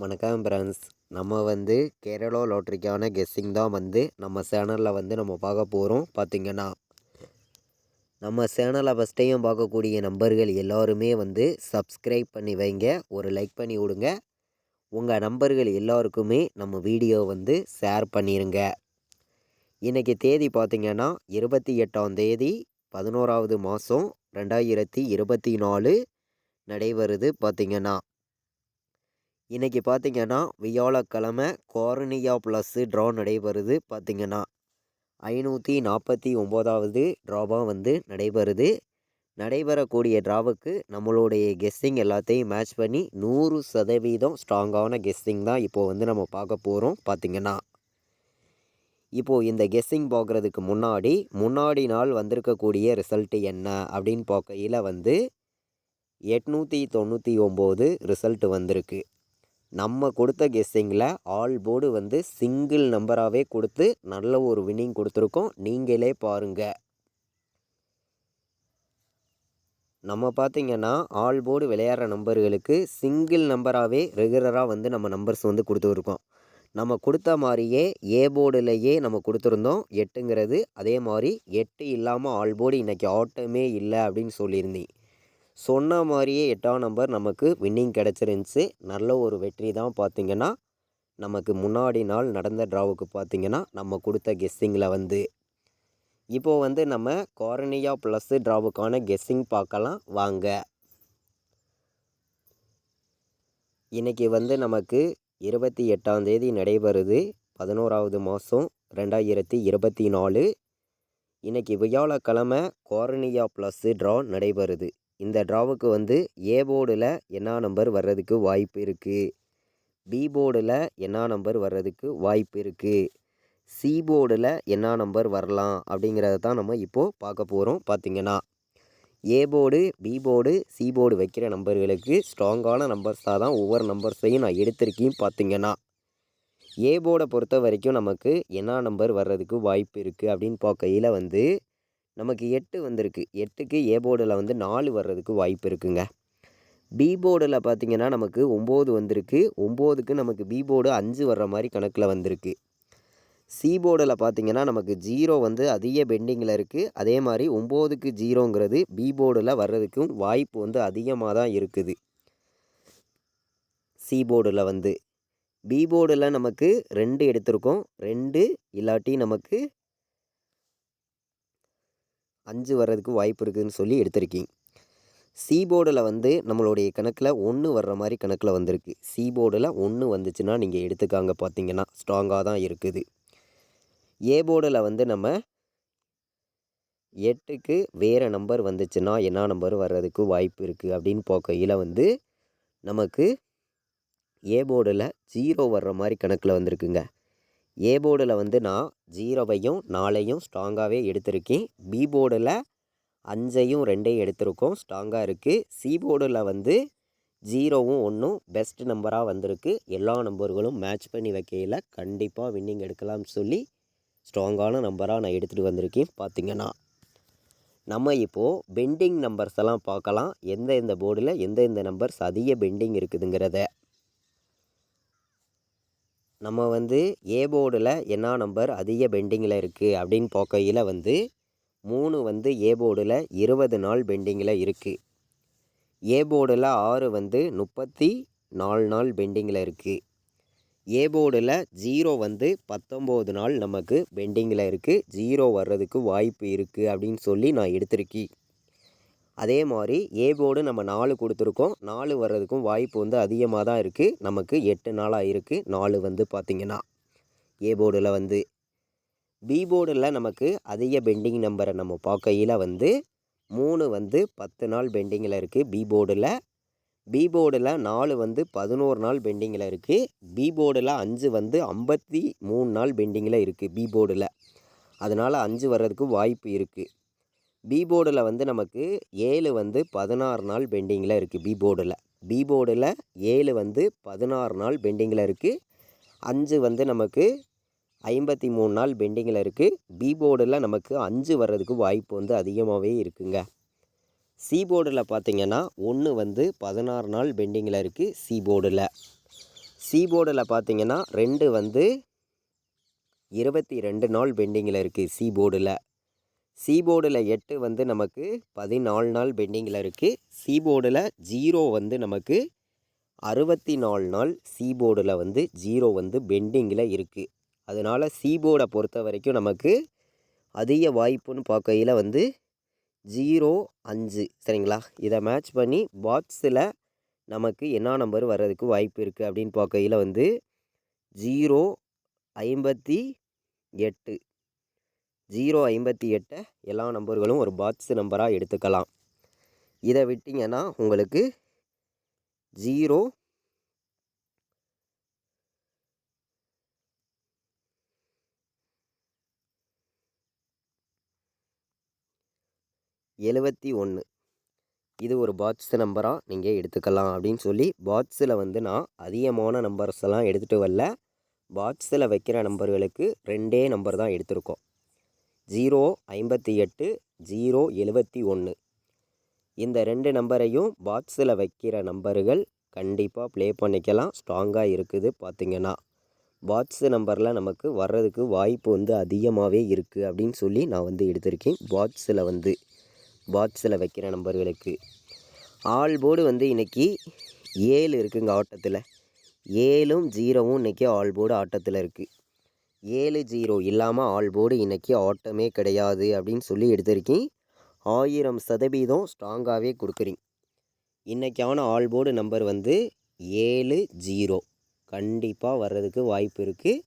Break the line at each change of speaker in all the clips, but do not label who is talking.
வணக்கம் ஃப்ரெண்ட்ஸ். நம்ம கேரளா லாட்ரிக்கான கெஸ்ஸிங் தான் நம்ம சேனலில் நம்ம பார்க்க போகிறோம். பார்த்திங்கன்னா நம்ம சேனலை ஃபஸ்ட் டைம் பார்க்கக்கூடிய நம்பர்கள் எல்லாருமே சப்ஸ்கிரைப் பண்ணி வைங்க, ஒரு லைக் பண்ணி விடுங்க. உங்கள் நம்பர்கள் எல்லாருக்குமே நம்ம வீடியோ ஷேர் பண்ணிடுங்க. இன்றைக்கி தேதி பார்த்திங்கன்னா 28ஆம் தேதி 11வது மாதம் 2024 நடைபெறுது. பார்த்திங்கன்னா இன்றைக்கி பார்த்திங்கன்னா வியாழக்கிழமை கார்னியா ப்ளஸ்ஸு ட்ரா நடைபெறுது. பார்த்திங்கன்னா 549வது ட்ராவாக நடைபெறுது. நடைபெறக்கூடிய ட்ராவுக்கு நம்மளுடைய கெஸ்ஸிங் எல்லாத்தையும் மேட்ச் பண்ணி 100% ஸ்ட்ராங்கான கெஸ்ஸிங் தான் இப்போது நம்ம பார்க்க போகிறோம். பார்த்திங்கன்னா இப்போது இந்த கெஸ்ஸிங் பார்க்குறதுக்கு முன்னாடி நாள் வந்திருக்கக்கூடிய ரிசல்ட்டு என்ன அப்படின்னு பார்க்கையில் 899 ரிசல்ட்டு வந்திருக்கு. நம்ம கொடுத்த கெஸ்ஸிங்கில் ஆல் போர்டு சிங்கிள் நம்பராகவே கொடுத்து நல்ல ஒரு வின்னிங் கொடுத்துருக்கோம். நீங்களே பாருங்கள். நம்ம பார்த்திங்கன்னா ஆல் போர்டு விளையாடுற நம்பர்களுக்கு சிங்கிள் நம்பராகவே ரெகுலராக நம்ம நம்பர்ஸ் கொடுத்துருக்கோம். நம்ம கொடுத்த மாதிரியே ஏ போர்டுலேயே நம்ம கொடுத்துருந்தோம் 8ங்கிறது. அதே மாதிரி 8 இல்லாமல் ஆல் போர்டு இன்றைக்கி ஆட்டமே இல்லை அப்படின்னு சொல்லியிருந்தேன். சொன்ன மாதிரியே 8ஆம் நம்பர் நமக்கு வின்னிங் கிடச்சிருந்துச்சு. நல்ல ஒரு வெற்றி தான். பார்த்திங்கன்னா நமக்கு முன்னாடி நாள் நடந்த ட்ராவுக்கு பார்த்திங்கன்னா நம்ம கொடுத்த கெஸ்ஸிங்கில் இப்போது நம்ம கார்னியா ப்ளஸ்ஸு ட்ராவுக்கான கெஸ்ஸிங் பார்க்கலாம் வாங்க. இன்றைக்கி நமக்கு 28ஆம் தேதி நடைபெறுது. 11வது மாதம் 2024. இன்றைக்கி வியாழக்கிழமை கார்னியா ப்ளஸ்ஸு ட்ரா நடைபெறுது. இந்த ட்ராவுக்கு ஏ போர்டில் என்ன நம்பர் வர்றதுக்கு வாய்ப்பு இருக்குது, பி போர்டில் என்ன நம்பர் வர்றதுக்கு வாய்ப்பு இருக்குது, சி போர்டில் என்ன நம்பர் வரலாம் அப்படிங்கிறத தான் நம்ம இப்போது பார்க்க போகிறோம். பார்த்திங்கன்னா A board, B board, C board வைக்கிற நம்பர்களுக்கு ஸ்ட்ராங்கான நம்பர்ஸாக தான் ஒவ்வொரு நம்பர்ஸையும் நான் எடுத்திருக்கேன். பார்த்திங்கன்னா ஏ போர்டை பொறுத்த வரைக்கும் நமக்கு என்ன நம்பர் வர்றதுக்கு வாய்ப்பு இருக்குது அப்படின்னு பார்க்கையில் நமக்கு 8 வந்திருக்கு. 8க்கு ஏ போர்டில் 4 வர்றதுக்கு வாய்ப்பு இருக்குங்க. பி போர்டில் பார்த்திங்கன்னா நமக்கு 9 வந்திருக்கு. 9க்கு நமக்கு பி போர்டு 5 வர்ற மாதிரி கணக்கில் வந்திருக்கு. சி போர்டில் பார்த்திங்கன்னா நமக்கு 0 அதிக பெண்டிங்கில் இருக்குது. அதே மாதிரி 9க்கு 0ங்கிறது பி போர்டில் வர்றதுக்கும் வாய்ப்பு அதிகமாக தான் இருக்குது. சி போர்டில் பி போர்டில் நமக்கு 2 எடுத்திருக்கோம். 2 இல்லாட்டி நமக்கு 5 வர்றதுக்கு வாய்ப்பு இருக்குதுன்னு சொல்லி எடுத்திருக்கீங்க. சி போர்டில் நம்மளுடைய கணக்கில் 1 வர்ற மாதிரி கணக்கில் வந்திருக்கு. சி போர்டில் 1 வந்துச்சுன்னா நீங்கள் எடுத்துக்காங்க. பார்த்திங்கன்னா ஸ்ட்ராங்காக தான் இருக்குது. ஏ போர்டில் நம்ம 8க்கு வேறு நம்பர் வந்துச்சுன்னா என்ன நம்பர் வர்றதுக்கு வாய்ப்பு இருக்குது அப்படின்னு பார்க்கையில் நமக்கு ஏ போர்டில் 0 வர்ற மாதிரி கணக்கில் வந்திருக்குங்க. ஏ போர்டில் நான் 0வையும் 4ஐயும் ஸ்ட்ராங்காகவே எடுத்திருக்கேன். பி போர்டில் 5ஐயும் 2ஐயும் எடுத்திருக்கோம், ஸ்ட்ராங்காக இருக்குது. சி போர்டில் 0வும் 1ம் பெஸ்ட் நம்பராக வந்திருக்கு. எல்லா நம்பர்களும் மேட்ச் பண்ணி வைக்கையில் கண்டிப்பாக வின்னிங் எடுக்கலாம்னு சொல்லி ஸ்ட்ராங்கான நம்பராக நான் எடுத்துகிட்டு வந்திருக்கேன். பார்த்திங்கன்னா நம்ம இப்போது பெண்டிங் நம்பர்ஸ் எல்லாம் பார்க்கலாம். எந்தெந்த போர்டில் எந்தெந்த நம்பர்ஸ் அதிக பெண்டிங் இருக்குதுங்கிறத. நம்ம ஏ போர்டில் என்ன நம்பர் அதிக பெண்டிங்கில் இருக்குது அப்படின்னு பார்க்கையில் 3 ஏ போர்டில் 20 நாள் பெண்டிங்கில் இருக்குது. ஏ போர்டில் 6 34 நாள் பெண்டிங்கில் இருக்குது. ஏ போர்டில் 0 19 நாள் நமக்கு பெண்டிங்கில் இருக்குது. 0 வர்றதுக்கு வாய்ப்பு இருக்குது அப்படின்னு சொல்லி நான் எடுத்திருக்கேன். அதே மாதிரி ஏ போர்டு நம்ம 4 கொடுத்துருக்கோம். 4 வர்றதுக்கும் வாய்ப்பு அதிகமாக தான் இருக்குது. நமக்கு 8 நாளாக இருக்குது. 4 பார்த்திங்கன்னா ஏ போர்டில் பி போர்டில் நமக்கு அதிக பெண்டிங் நம்பரை நம்ம பார்க்கையில் 3 10 நாள் பெண்டிங்கில் இருக்குது. பி போர்டில் 4 11 நாள் பெண்டிங்கில் இருக்குது. பி போர்டில் 5 53 நாள் பெண்டிங்கில் இருக்குது. பி போர்டில் அதனால் 5 வர்றதுக்கு வாய்ப்பு இருக்குது. பி போர்டில் நமக்கு 7 16 நாள் பெண்டிங்கில் இருக்குது. பி போர்டில் 7 16 நாள் பெண்டிங்கில் இருக்குது. 5 நமக்கு 53 நாள் பெண்டிங்கில் இருக்குது. பி போர்டில் நமக்கு 5 வர்றதுக்கு வாய்ப்பு அதிகமாகவே இருக்குங்க. சி போர்டில் பார்த்திங்கன்னா 1 16 நாள் பெண்டிங்கில் இருக்குது. சி போர்டில் சி போர்டில் பார்த்தீங்கன்னா 2 வந்து 22 நாள் பெண்டிங்கில் இருக்குது. சி போர்டில் 8 வந்து நமக்கு 14 நாள் பெண்டிங்கில் இருக்குது. சி போர்டில் 0 வந்து நமக்கு 64 நாள் சி போர்டில் வந்து 0 வந்து பெண்டிங்கில் இருக்குது. அதனால் சி போர்டை பொறுத்த வரைக்கும் நமக்கு அதிக வாய்ப்புன்னு பார்க்கையில் வந்து 0, 5 சரிங்களா. இதை மேட்ச் பண்ணி பாக்ஸில் நமக்கு என்ன நம்பர் வர்றதுக்கு வாய்ப்பு இருக்குது அப்படின்னு பார்க்கையில் வந்து 0, 58 058 எல்லா நம்பர்களும் ஒரு பாக்ஸ் நம்பராக எடுத்துக்கலாம். இதை விட்டிங்கன்னா உங்களுக்கு 0 71 இது ஒரு பாக்ஸ் நம்பராக நீங்கள் எடுத்துக்கலாம் அப்படின்னு சொல்லி பாக்ஸில் வந்து நான் அதிகமான நம்பர்ஸ் எல்லாம் எடுத்துகிட்டு வரல. பாக்ஸில் வைக்கிற நம்பர்களுக்கு 2 நம்பர் தான் எடுத்திருக்கோம். 058 071 இந்த 2 நம்பரையும் பாக்ஸில் வைக்கிற நம்பர்கள் கண்டிப்பாக ப்ளே பண்ணிக்கலாம். ஸ்ட்ராங்காக இருக்குது. பார்த்திங்கன்னா பாக்ஸ் நம்பரில் நமக்கு வர்றதுக்கு வாய்ப்பு வந்து அதிகமாகவே இருக்குது அப்படின்னு சொல்லி நான் வந்து எடுத்திருக்கேன். பாக்ஸில் வைக்கிற நம்பர்களுக்கு ஆல் போர்டு வந்து இன்றைக்கி 7 இருக்குங்க ஆட்டத்தில். 7ம் 0வும் இன்றைக்கி ஆல் போர்டு ஆட்டத்தில் இருக்குது. 7, 0 இல்லாமல் ஆல் போர்டு இன்றைக்கி ஆட்டமே கிடையாது அப்படின்னு சொல்லி எடுத்திருக்கேன். 1000% ஸ்ட்ராங்காகவே கொடுக்குறீங்க. இன்றைக்கான ஆல் போர்டு நம்பர் வந்து 7, 0 கண்டிப்பாக வர்றதுக்கு வாய்ப்பு இருக்குது.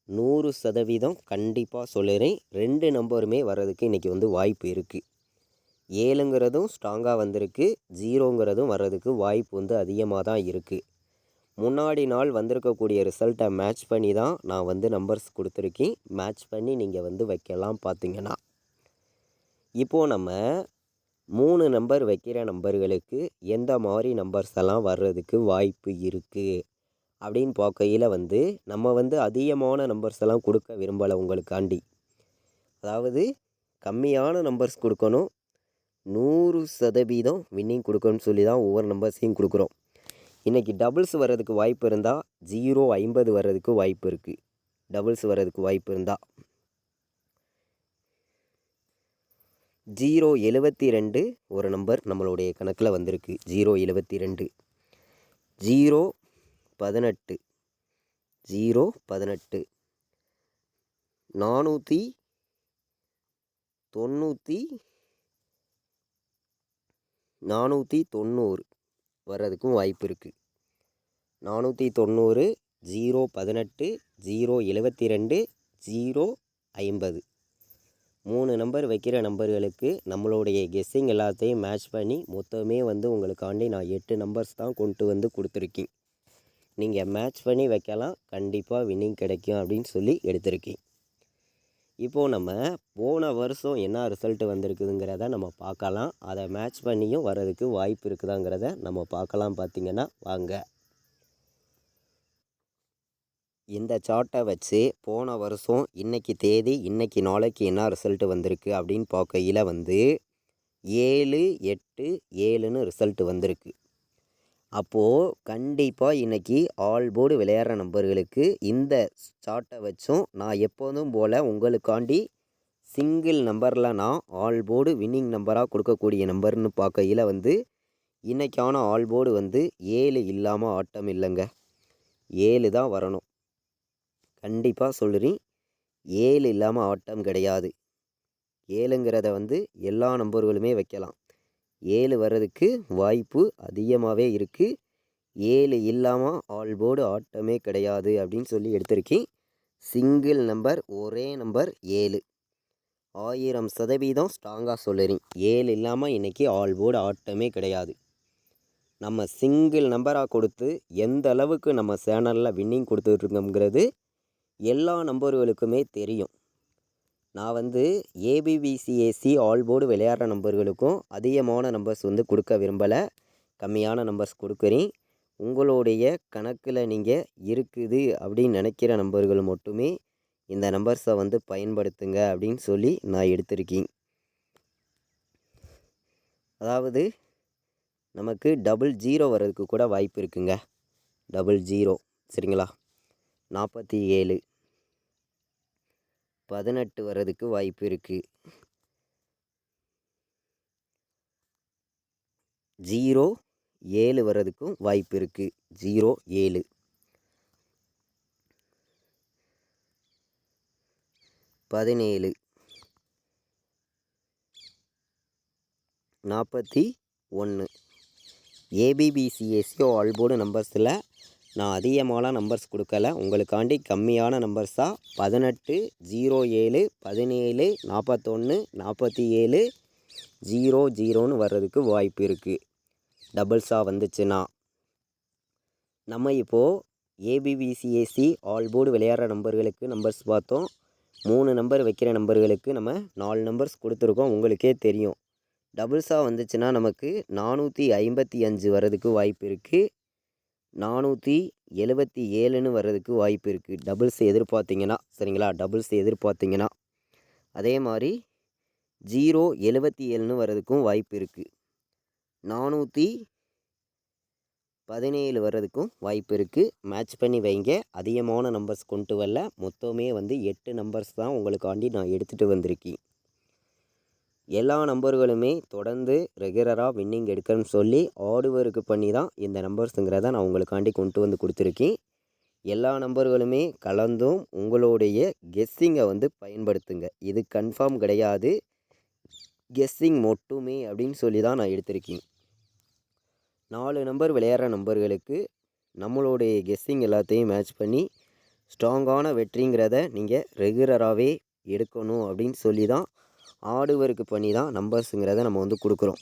100% கண்டிப்பாக சொல்லுறேன். 2 நம்பருமே வர்றதுக்கு இன்றைக்கி வந்து வாய்ப்பு இருக்குது. 7ங்கிறதும் ஸ்ட்ராங்காக வந்திருக்கு. 0ங்கிறதும் வர்றதுக்கு வாய்ப்பு வந்து அதிகமாக தான் இருக்குது. முன்னாடி நாள் வந்திருக்கக்கூடிய ரிசல்ட்டை மேட்ச் பண்ணி தான் நான் வந்து நம்பர்ஸ் கொடுத்துருக்கேன். மேட்ச் பண்ணி நீங்கள் வந்து வைக்கலாம். பார்த்திங்கன்னா இப்போது நம்ம 3 நம்பர் வைக்கிற நம்பர்களுக்கு எந்த மாதிரி நம்பர்ஸ் எல்லாம் வர்றதுக்கு வாய்ப்பு இருக்குது அப்படின்னு பார்க்கையில் வந்து நம்ம வந்து அதிகமான நம்பர்ஸ் எல்லாம் கொடுக்க விரும்பலை உங்களுக்காண்டி. அதாவது கம்மியான நம்பர்ஸ் கொடுக்கணும். 100% வின்னிங் கொடுக்கணும்னு சொல்லி தான் ஒவ்வொரு நம்பர்ஸையும் கொடுக்குறோம். இன்றைக்கி டபுள்ஸ் வர்றதுக்கு வாய்ப்பு இருந்தால் 050 வர்றதுக்கு வாய்ப்பு இருக்குது. டபுள்ஸ் வர்றதுக்கு வாய்ப்பு இருந்தால் 072 ஒரு நம்பர் நம்மளுடைய கணக்கில் வந்திருக்கு. 072 018 018 490 வர்றதுக்கும் வாய்ப்பு இருக்குது. 490 018 072 050 3 நம்பர் வைக்கிற நம்பர்களுக்கு நம்மளுடைய கெஸ்ஸிங் எல்லாத்தையும் மேட்ச் பண்ணி மொத்தமே வந்து உங்களுக்காண்டி நான் 8 நம்பர்ஸ் தான் கொண்டு வந்து கொடுத்துருக்கேன். நீங்கள் மேட்ச் பண்ணி வைக்கலாம். கண்டிப்பாக வின்னிங் கிடைக்கும் அப்படின்னு சொல்லி எடுத்திருக்கேன். இப்போது நம்ம போன வருஷம் என்ன ரிசல்ட் வந்திருக்குதுங்கிறத நம்ம பார்க்கலாம். அதை மேட்ச் பண்ணியும் வர்றதுக்கு வாய்ப்பு இருக்குதாங்கிறத நம்ம பார்க்கலாம். பார்த்திங்கன்னா வாங்க. இந்த சார்ட்டை வச்சு போன வருஷம் இன்றைக்கி தேதி இன்றைக்கி நாளைக்கு என்ன ரிசல்ட் வந்திருக்கு அப்படின்னு பார்க்கையில் வந்து 7, 8, 7ன்னு ரிசல்ட் வந்திருக்கு. அப்போது கண்டிப்பாக இன்றைக்கி ஆல் போர்டு விளையாடுற நம்பர்களுக்கு இந்த சார்ட்டை வச்சும் நான் எப்போதும் போல் உங்களுக்காண்டி சிங்கிள் நம்பரில் நான் ஆல் போர்டு வின்னிங் நம்பராக கொடுக்கக்கூடிய நம்பர்னு பார்க்கையில் வந்து இன்றைக்கான ஆல் போர்டு வந்து 7 இல்லாமல் ஆட்டம் இல்லைங்க. 7 தான் வரணும். கண்டிப்பாக சொல்கிறேன். 7 இல்லாமல் ஆட்டம் கிடையாது. 7ங்கிறத வந்து எல்லா நம்பர்களுமே வைக்கலாம். 7 வர்றதுக்கு வாய்ப்பு அதிகமாகவே இருக்குது. 7 இல்லாமல் ஆல் போர்டு ஆட்டமே கிடையாது அப்படின்னு சொல்லி எடுத்திருக்கேன். சிங்கிள் நம்பர் ஒரே நம்பர் 7 1000% ஸ்ட்ராங்காக சொல்லுறேன். 7 இல்லாமல் இன்றைக்கி ஆல் போர்டு ஆட்டமே கிடையாது. நம்ம சிங்கிள் நம்பராக கொடுத்து எந்த அளவுக்கு நம்ம சேனலில் வின்னிங் கொடுத்துட்ருக்கோங்கிறது எல்லா நம்பர்களுக்குமே தெரியும். நான் வந்து ஏபிபிசிஏசி ஆல் போர்டு விளையாடுற நம்பர்களுக்கும் அதிகமான நம்பர்ஸ் வந்து கொடுக்க விரும்பலை. கம்மியான நம்பர்ஸ் கொடுக்குறேன். உங்களுடைய கணக்கில் நீங்கள் இருக்குது அப்படின்னு நினைக்கிற நம்பர்கள் மட்டுமே இந்த நம்பர்ஸை வந்து பயன்படுத்துங்க அப்படின்னு சொல்லி நான் எடுத்திருக்கேன். அதாவது நமக்கு 00 வர்றதுக்கு கூட வாய்ப்பு இருக்குங்க. 00 சரிங்களா? 47 18 வர்றதுக்கு வாய்ப்பு இருக்குது. 07 வர்றதுக்கும் வாய்ப்பு இருக்குது. 07 17 41 ஏபிபிசிஎஸ்சி ஆல் போர்டு நம்பர்ஸில் நான் அதிகமான நம்பர்ஸ் கொடுக்கல, உங்களுக்காண்டி கம்மியான நம்பர்ஸாக 18 07 17 41 47 00ன்னு வர்றதுக்கு வாய்ப்பு இருக்குது. டபுள்ஸாக வந்துச்சுன்னா நம்ம இப்போது ஏபிபிசிஎஸ்சி ஆல் போர்டு விளையாடுற நம்பர்களுக்கு நம்பர்ஸ் பார்த்தோம். 3 நம்பர் வைக்கிற நம்பர்களுக்கு நம்ம 4 நம்பர்ஸ் கொடுத்துருக்கோம், உங்களுக்கே தெரியும். டபுள்ஸாக வந்துச்சுன்னா நமக்கு 455 வர்றதுக்கு வாய்ப்பு இருக்குது. 477ன்னு வர்றதுக்கு வாய்ப்பு இருக்குது. டபுள்ஸ் எதிர்பார்த்திங்கன்னா சரிங்களா? டபுள்ஸ் எதிர்பார்த்திங்கன்னா அதே மாதிரி 077ன்னு வர்றதுக்கும் வாய்ப்பு இருக்குது. 417 வர்றதுக்கும் வாய்ப்பு இருக்குது. மேட்ச் பண்ணி வைங்க. அதிகமான நம்பர்ஸ் கொண்டு வரல, மொத்தமே வந்து 8 நம்பர்ஸ் தான் உங்களுக்காண்டி நான் எடுத்துகிட்டு வந்திருக்கேன். எல்லா நம்பர்களுமே தொடர்ந்து ரெகுலராக வின்னிங் எடுக்கணும்னு சொல்லி ஆர்டுவருக்கு பண்ணி தான் இந்த நம்பர்ஸுங்கிறத நான் உங்களுக்காண்டி கொண்டு வந்து கொடுத்துருக்கேன். எல்லா நம்பர்களுமே கலந்தும் உங்களுடைய கெஸ்ஸிங்கை வந்து பயன்படுத்துங்க. இது கன்ஃபார்ம் கிடையாது, கெஸ்ஸிங் மட்டுமே அப்படின்னு சொல்லி தான் நான் எடுத்திருக்கேன். 4 நம்பர் விளையாடுற நம்பர்களுக்கு நம்மளுடைய கெஸ்ஸிங் எல்லாத்தையும் மேட்ச் பண்ணி ஸ்ட்ராங்கான வெற்றிங்கிறத நீங்கள் ரெகுலராகவே எடுக்கணும் அப்படின்னு சொல்லி தான் ஆர்டுவருக்கு பண்ணி தான் நம்பர்ஸுங்கிறத நம்ம வந்து கொடுக்குறோம்.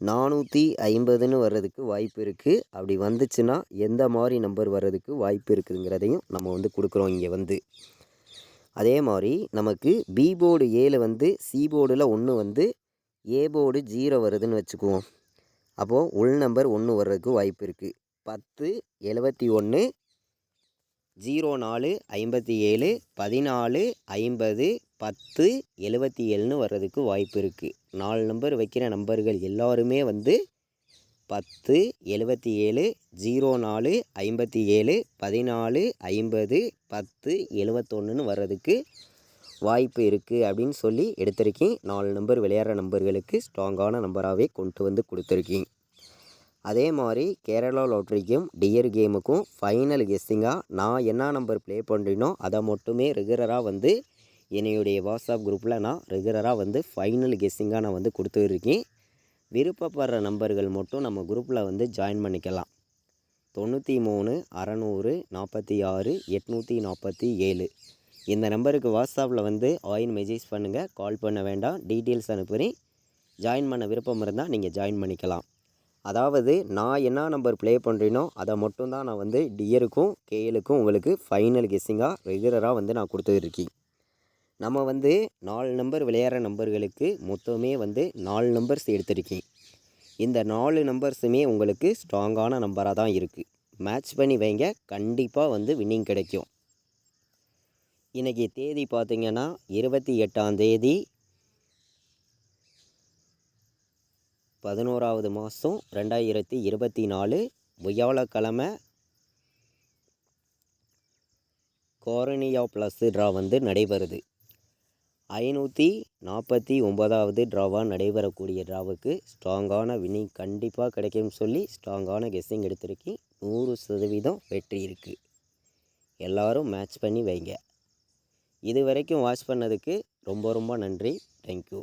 450ன்னு வர்றதுக்கு வாய்ப்பு இருக்குது. அப்படி வந்துச்சுன்னா எந்த மாதிரி நம்பர் வர்றதுக்கு வாய்ப்பு இருக்குதுங்கிறதையும் நம்ம வந்து கொடுக்குறோம் இங்கே வந்து. அதே மாதிரி நமக்கு பி போர்டு 7 வந்து சி போர்டில் 1 வந்து ஏ போர்டு 0 வருதுன்னு வச்சுக்குவோம். அப்போது உள் நம்பர் 1 வர்றதுக்கு வாய்ப்பு இருக்குது. 10 71 04 57 14 50 10 77ன்னு வர்றதுக்கு வாய்ப்பு இருக்குது. 4 நம்பர் வைக்கிற நம்பர்கள் எல்லாருமே வந்து 10 77 04 57 14 50 10 71ன்னு வர்றதுக்கு வாய்ப்பு இருக்குது அப்படின்னு சொல்லி எடுத்திருக்கேன். 4 நம்பர் விளையாடுற நம்பர்களுக்கு ஸ்ட்ராங்கான நம்பராகவே கொண்டு வந்து கொடுத்துருக்கேன். அதே மாதிரி கேரளா லாட்ரிக்கும் டியர் கேமுக்கும் ஃபைனல் கெஸ்ஸிங்காக நான் என்ன நம்பர் ப்ளே பண்ணுறேனோ அதை மட்டுமே ரெகுலராக வந்து என்னுடைய வாட்ஸ்அப் குரூப்பில் நான் ரெகுலராக வந்து ஃபைனல் கெஸ்ஸிங்காக நான் வந்து கொடுத்துருக்கேன். விருப்பப்படுற நம்பர்கள் மட்டும் நம்ம குரூப்பில் வந்து ஜாயின் பண்ணிக்கலாம். 93 600 46 847 இந்த நம்பருக்கு வாட்ஸ்அப்பில் வந்து மெசேஜ் பண்ணுங்கள், கால் பண்ண வேண்டாம். டீட்டெயில்ஸ் அனுப்புகிறேன். ஜாயின் பண்ண விருப்பம் இருந்தால் நீங்கள் ஜாயின் பண்ணிக்கலாம். அதாவது நான் என்ன நம்பர் ப்ளே பண்ணுறேனோ அதை மட்டும்தான் நான் வந்து டியருக்கும் கேஎலுக்கும் உங்களுக்கு ஃபைனல் கெஸ்ஸிங்காக ரெகுலராக வந்து நான் கொடுத்துருக்கேன். நம்ம வந்து 4 நம்பர் விளையாடுற நம்பர்களுக்கு மொத்தமே வந்து 4 நம்பர்ஸ் எடுத்திருக்கேன். இந்த 4 நம்பர்ஸுமே உங்களுக்கு ஸ்ட்ராங்கான நம்பராக தான் இருக்குது. மேட்ச் பண்ணி வைங்க, கண்டிப்பாக வந்து வின்னிங் கிடைக்கும். இன்றைக்கி தேதி பார்த்திங்கன்னா 28ஆம் தேதி 11வது மாதம் 2024 வியாழக்கிழமை. கோரனியா ப்ளஸ் ட்ரா வந்து நடைபெறுது. 549வது ட்ராவாக நடைபெறக்கூடிய ட்ராவுக்கு ஸ்ட்ராங்கான வின்னிங் கண்டிப்பாக கிடைக்கும்னு சொல்லி ஸ்ட்ராங்கான கெஸ்ஸிங் எடுத்திருக்கேன். 100% வெற்றி இருக்குது. எல்லோரும் மேட்ச் பண்ணி வைங்க. இது வரைக்கும் வாட்ச் பண்ணதுக்கு ரொம்ப ரொம்ப நன்றி. தேங்க்யூ.